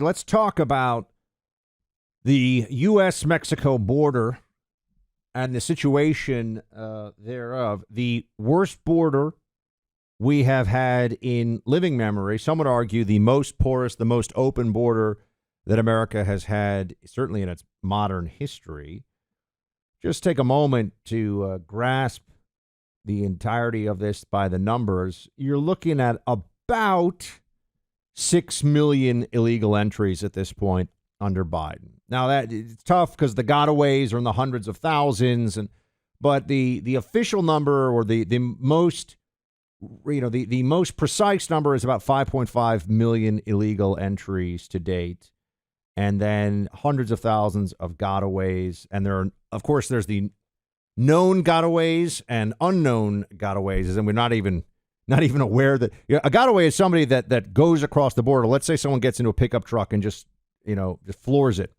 Let's talk about the U.S.-Mexico border and the situation thereof. The worst border we have had in living memory. Some would argue the most porous, the most open border that America has had, certainly in its modern history. Just take a moment to grasp the entirety of this by the numbers. You're looking at about 6 million illegal entries at this point under Biden. Now, that it's tough because the gotaways are in the hundreds of thousands, but the official number, or the most, the most precise number, is about 5.5 million illegal entries to date, and then hundreds of thousands of gotaways. And there's the known gotaways and unknown gotaways, and we're not even aware that a gotaway is somebody that goes across the border. Let's say someone gets into a pickup truck and just floors it,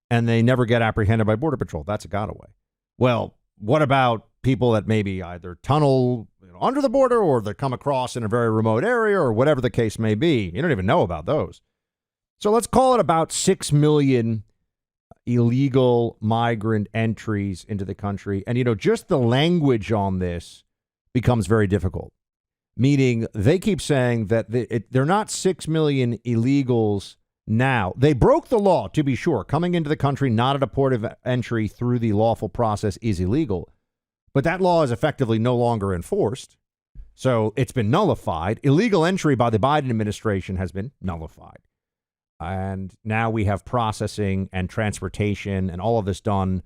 and they never get apprehended by Border Patrol. That's a gotaway. Well, what about people that maybe either tunnel under the border, or they come across in a very remote area, or whatever the case may be? You don't even know about those. So let's call it about 6 million illegal migrant entries into the country. And, just the language on this becomes very difficult. Meaning they keep saying that they're not 6 million illegals now. They broke the law, to be sure. Coming into the country not at a port of entry through the lawful process is illegal. But that law is effectively no longer enforced. So it's been nullified. Illegal entry by the Biden administration has been nullified. And now we have processing and transportation and all of this done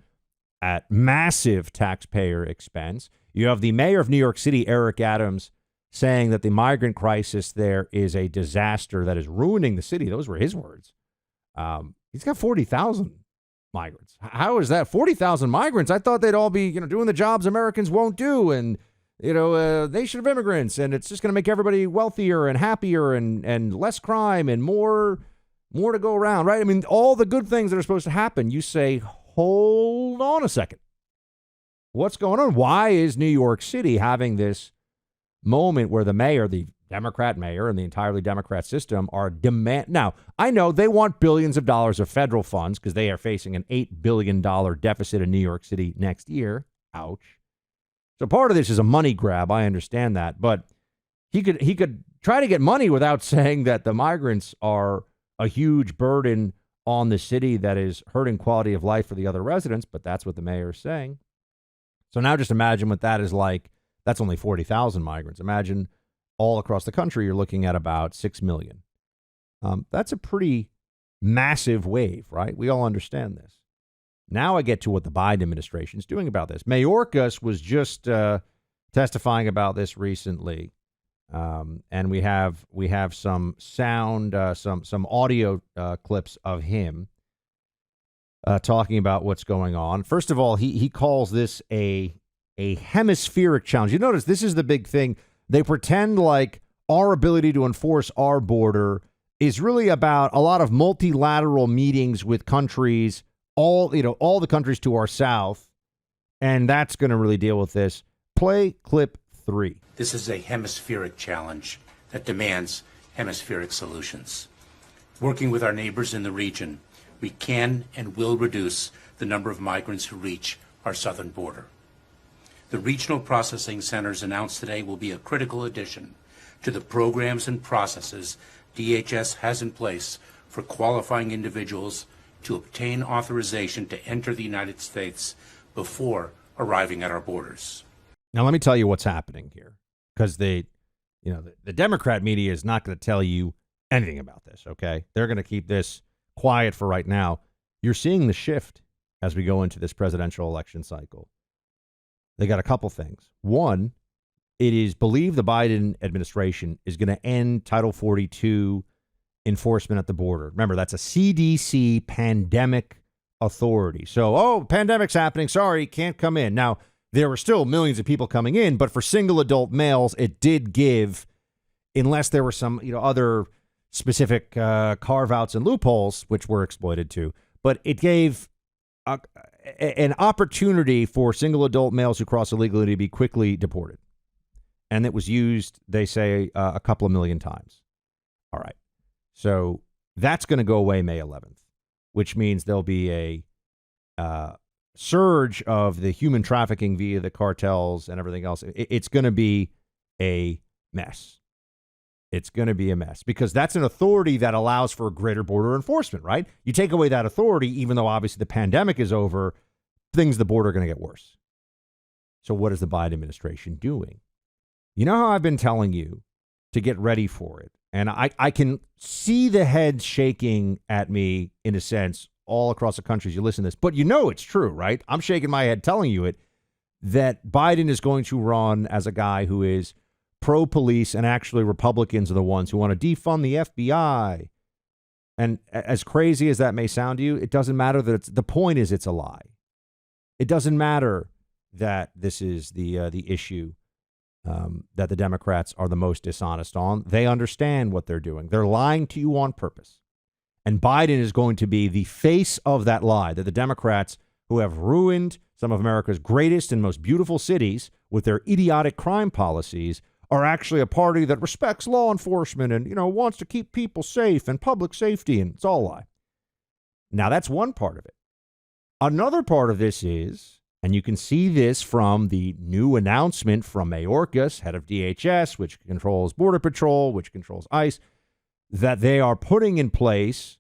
at massive taxpayer expense. You have the mayor of New York City, Eric Adams, saying that the migrant crisis there is a disaster that is ruining the city. Those were his words. He's got 40,000 migrants. How is that? 40,000 migrants? I thought they'd all be, doing the jobs Americans won't do, and, nation of immigrants, and it's just going to make everybody wealthier and happier and less crime and more to go around, right? I mean, all the good things that are supposed to happen. You say, hold on a second. What's going on? Why is New York City having this moment where the mayor, the Democrat mayor, and the entirely Democrat system are now, I know they want billions of dollars of federal funds because they are facing an $8 billion deficit in New York City next year. Ouch. So part of this is a money grab. I understand that, but he could try to get money without saying that the migrants are a huge burden on the city that is hurting quality of life for the other residents. But that's what the mayor is saying. So now just imagine what that is like. That's only 40,000 migrants. Imagine all across the country, you're looking at about 6 million. That's a pretty massive wave, right? We all understand this. Now I get to what the Biden administration is doing about this. Mayorkas was just testifying about this recently. And we have some sound, some audio clips of him talking about what's going on. First of all, he calls this a hemispheric challenge. You notice this is the big thing. They pretend like our ability to enforce our border is really about a lot of multilateral meetings with countries, all the countries to our south, and that's going to really deal with this. Play clip 3. This is a hemispheric challenge that demands hemispheric solutions. Working with our neighbors in the region, we can and will reduce the number of migrants who reach our southern border. The regional processing centers announced today will be a critical addition to the programs and processes DHS has in place for qualifying individuals to obtain authorization to enter the United States before arriving at our borders. Now, let me tell you what's happening here, because the Democrat media is not going to tell you anything about this, okay? They're going to keep this quiet for right now. You're seeing the shift as we go into this presidential election cycle. They got a couple things. One, it is believed the Biden administration is going to end Title 42 enforcement at the border. Remember, that's a CDC pandemic authority. So, pandemic's happening. Sorry, can't come in. Now, there were still millions of people coming in, but for single adult males, it did give, unless there were some other specific carve-outs and loopholes, which were exploited too, but it gave an opportunity for single adult males who cross illegally to be quickly deported. And it was used, they say, a couple of million times. All right. So That's going to go away May 11th, which means there'll be a surge of the human trafficking via the cartels and everything else. It's going to be a mess. It's going to be a mess because that's an authority that allows for greater border enforcement, right? You take away that authority, even though obviously the pandemic is over, things at the border are going to get worse. So what is the Biden administration doing? You know how I've been telling you to get ready for it. And I can see the heads shaking at me, in a sense, all across the country as you listen to this. But you know it's true, right? I'm shaking my head telling you it, that Biden is going to run as a guy who is pro-police, and actually Republicans are the ones who want to defund the FBI. And as crazy as that may sound to you, it doesn't matter that the point is it's a lie. It doesn't matter that this is the issue that the Democrats are the most dishonest on. They understand what they're doing. They're lying to you on purpose. And Biden is going to be the face of that lie, that the Democrats, who have ruined some of America's greatest and most beautiful cities with their idiotic crime policies, are actually a party that respects law enforcement and, wants to keep people safe and public safety, and it's all a lie. Now, that's one part of it. Another part of this is, and you can see this from the new announcement from Mayorkas, head of DHS, which controls Border Patrol, which controls ICE, that they are putting in place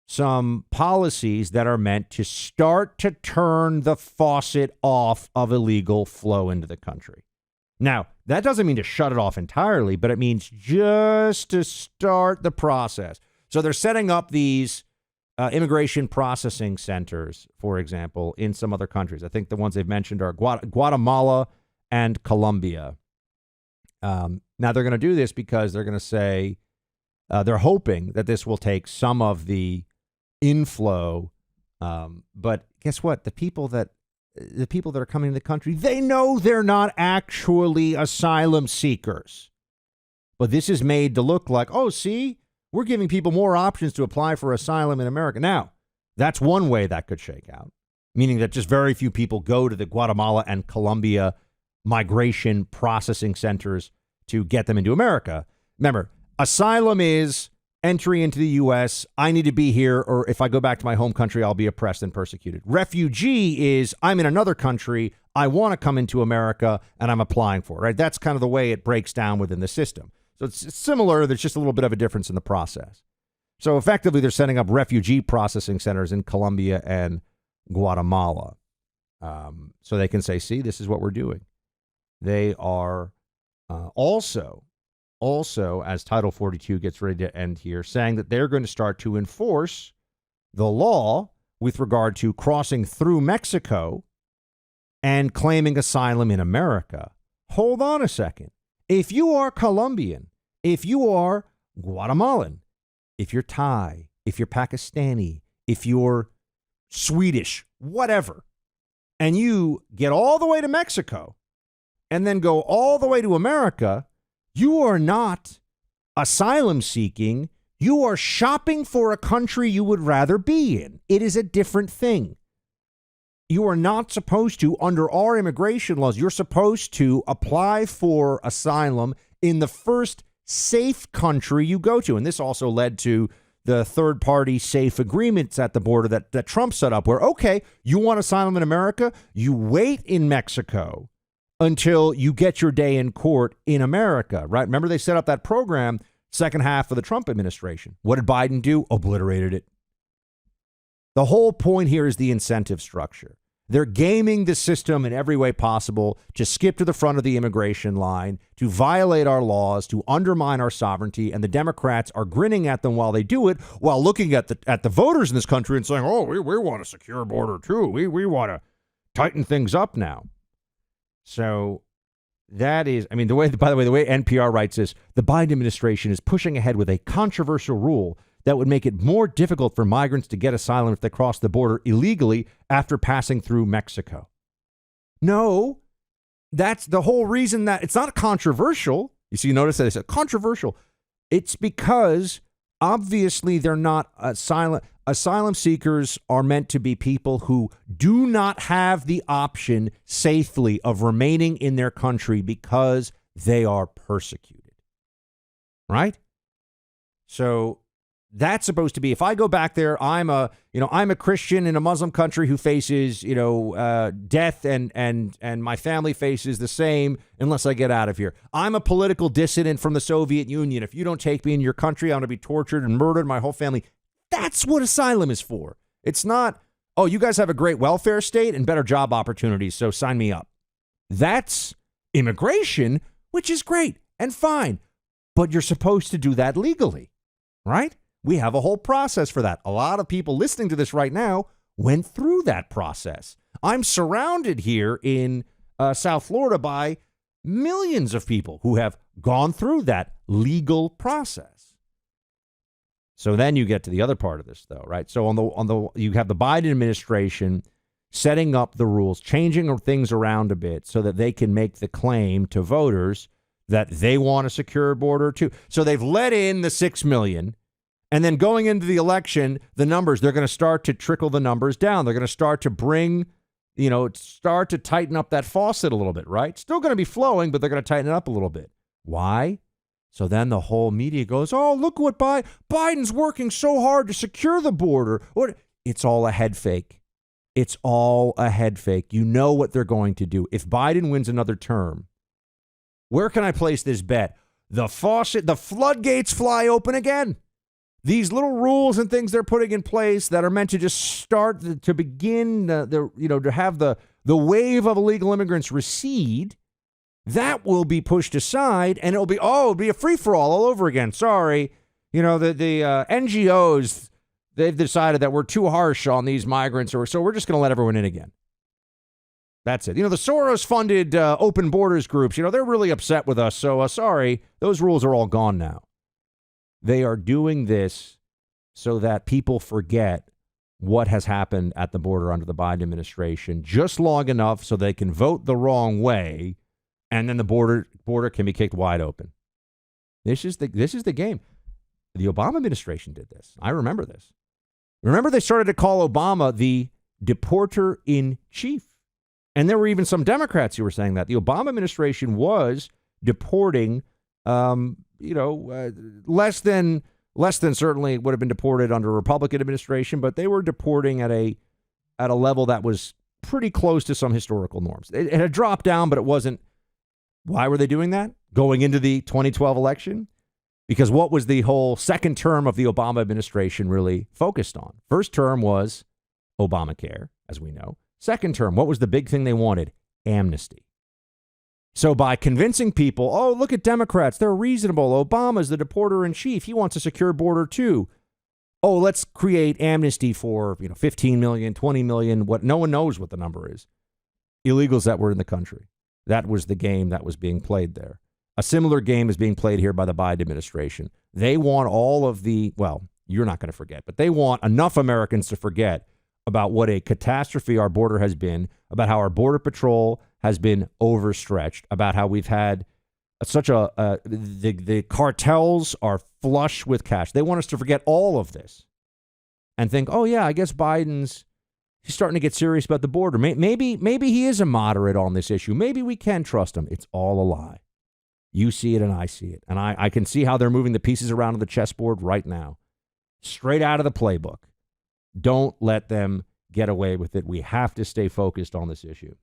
some policies that are meant to start to turn the faucet off of illegal flow into the country. Now, that doesn't mean to shut it off entirely, but it means just to start the process. So they're setting up these immigration processing centers, for example, in some other countries. I think the ones they've mentioned are Guatemala and Colombia. Now, they're going to do this because they're going to say they're hoping that this will take some of the inflow. But guess what? The people that are coming to the country, they know they're not actually asylum seekers. But this is made to look like, oh, see, we're giving people more options to apply for asylum in America. Now, that's one way that could shake out, meaning that just very few people go to the Guatemala and Colombia migration processing centers to get them into America. Remember, asylum is entry into the U.S., I need to be here, or if I go back to my home country, I'll be oppressed and persecuted. Refugee is, I'm in another country, I want to come into America, and I'm applying for it, right? That's kind of the way it breaks down within the system. So it's similar, there's just a little bit of a difference in the process. So effectively, they're setting up refugee processing centers in Colombia and Guatemala. So they can say, see, this is what we're doing. They are also, as Title 42 gets ready to end here, saying that they're going to start to enforce the law with regard to crossing through Mexico and claiming asylum in America. Hold on a second. If you are Colombian, if you are Guatemalan, if you're Thai, if you're Pakistani, if you're Swedish, whatever, and you get all the way to Mexico and then go all the way to America, you are not asylum seeking. You are shopping for a country you would rather be in. It is a different thing. You are not supposed to, under our immigration laws, you're supposed to apply for asylum in the first safe country you go to. And this also led to the third-party safe agreements at the border that Trump set up where, okay, you want asylum in America, you wait in Mexico until you get your day in court in America, right? Remember, they set up that program second half of the Trump administration. What did Biden do? Obliterated it. The whole point here is the incentive structure. They're gaming the system in every way possible to skip to the front of the immigration line, to violate our laws, to undermine our sovereignty, and the Democrats are grinning at them while they do it, while looking at the voters in this country and saying, oh, we want a secure border too. We want to tighten things up now. So that is, I mean, by the way, the way NPR writes is, the Biden administration is pushing ahead with a controversial rule that would make it more difficult for migrants to get asylum if they cross the border illegally after passing through Mexico. No, that's the whole reason that it's not controversial. You see, notice that it's controversial. It's because obviously they're not asylum. Asylum seekers are meant to be people who do not have the option safely of remaining in their country because they are persecuted. Right? So That's supposed to be, if I go back there, I'm a Christian in a Muslim country who faces, death, and my family faces the same unless I get out of here. I'm a political dissident from the Soviet Union. If you don't take me in your country, I'm going to be tortured and murdered, my whole family. That's what asylum is for. It's not, oh, you guys have a great welfare state and better job opportunities, so sign me up. That's immigration, which is great and fine, but you're supposed to do that legally, right? We have a whole process for that. A lot of people listening to this right now went through that process. I'm surrounded here in South Florida by millions of people who have gone through that legal process. So then you get to the other part of this, though, right? So you have the Biden administration setting up the rules, changing things around a bit so that they can make the claim to voters that they want a secure border too. So they've let in the 6 million. And then going into the election, the numbers, they're going to start to trickle the numbers down. They're going to start to tighten up that faucet a little bit, right? Still going to be flowing, but they're going to tighten it up a little bit. Why? So then the whole media goes, oh, look what Biden's working so hard to secure the border. It's all a head fake. It's all a head fake. You know what they're going to do. If Biden wins another term, where can I place this bet? The floodgates fly open again. These little rules and things they're putting in place that are meant to just start to begin to have the wave of illegal immigrants recede, that will be pushed aside, and it'll be a free for all over again. Sorry, the NGOs, they've decided that we're too harsh on these migrants, so we're just going to let everyone in again. That's it. The Soros-funded open borders groups, they're really upset with us. So sorry, those rules are all gone now. They are doing this so that people forget what has happened at the border under the Biden administration just long enough so they can vote the wrong way, and then the border can be kicked wide open. This is the game. The Obama administration did this. I remember this. Remember, they started to call Obama the deporter in chief. And there were even some Democrats who were saying that. The Obama administration was deporting less than certainly would have been deported under a Republican administration, but they were deporting at a level that was pretty close to some historical norms. It had dropped down, but it wasn't. Why were they doing that? Going into the 2012 election? Because what was the whole second term of the Obama administration really focused on? First term was Obamacare, as we know. Second term, what was the big thing they wanted? Amnesty. So by convincing people, oh, look at Democrats, they're reasonable. Obama's the deporter in chief. He wants a secure border too. Oh, let's create amnesty for 15 million, 20 million, what no one knows what the number is. Illegals that were in the country. That was the game that was being played there. A similar game is being played here by the Biden administration. They want all of you're not going to forget, but they want enough Americans to forget about what a catastrophe our border has been, about how our border patrol has been overstretched, about how we've had the cartels are flush with cash. They want us to forget all of this and think, oh yeah, I guess he's starting to get serious about the border. Maybe he is a moderate on this issue. Maybe we can trust him. It's all a lie. You see it and I see it. And I can see how they're moving the pieces around on the chessboard right now. Straight out of the playbook. Don't let them get away with it. We have to stay focused on this issue.